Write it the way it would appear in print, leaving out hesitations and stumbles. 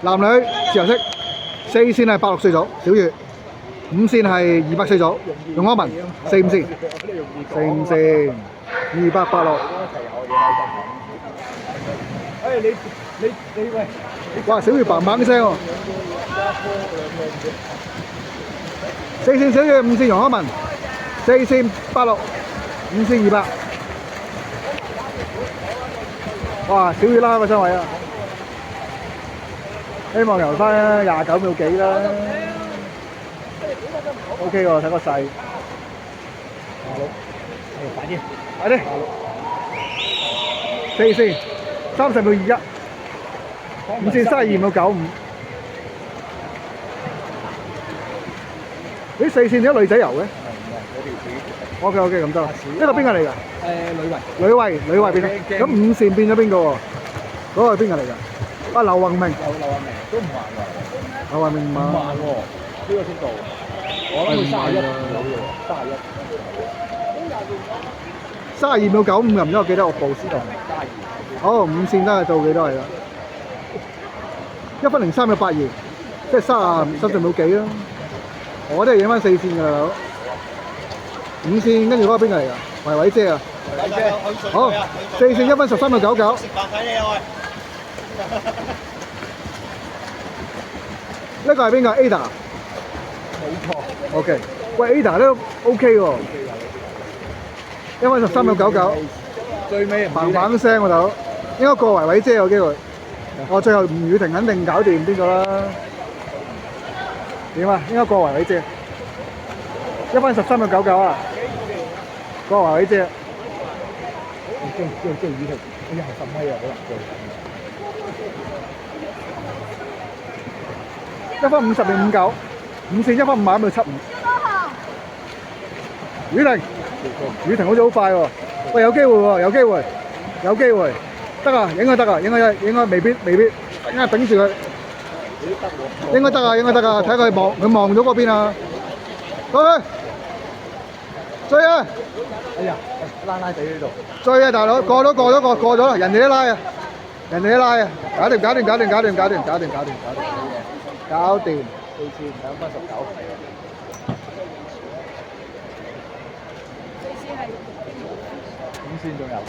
男女自由式，4線係86歲組小月，5線係200歲組用安文，4、5線，4、5線286。哇！小月嘭嘭聲喎，4線小月，5線容安文，4線86，5線200。哇！小月啦個身位啊！希望游翻29秒幾啦。OK 喎，睇個勢。快啲，快啲。4線30秒21，5線32秒95。咦，4線點解女仔游嘅？OK，咁得啦。呢個邊個嚟㗎？呂慧變啦。咁5線變咗邊個喎？嗰個係邊個嚟㗎？啊，劉宏明。都唔慢喎。劉宏明唔慢。唔慢喎，呢個速度。我諗佢31秒啫喎，31。32秒95又唔知我記得我報先度。好，5線都係到幾多嚟啦？1分03秒82，即係30秒幾啦。我都係影翻4線㗎啦，大佬。5線跟住嗰個邊個嚟㗎？維維姐啊！好，4線1分13秒99。呢個係邊個 ？Ada。冇錯。OK， 喂 ，Ada 都 OK 喎。1分13秒99。最尾嘭嘭聲喎，大佬，應該過維維姐有機會。我最後吳雨婷肯定搞掂邊個啦？點啊？應該過維維姐。1分13秒99啊！過維維姐。即係雨婷，哎呀10米啊，好難追。1分50秒59，5線1分51秒75。雨婷好似好快喎，喂有機會喎，有機會，得啊，應該得啊，應該未必，應該頂住佢，應該得啊，睇佢望咗嗰邊啊，去，追啊！哎呀，拉地呢度。追啊大佬，過咗啦，人哋都拉啊，搞掂，4線2分19。5線仲游緊。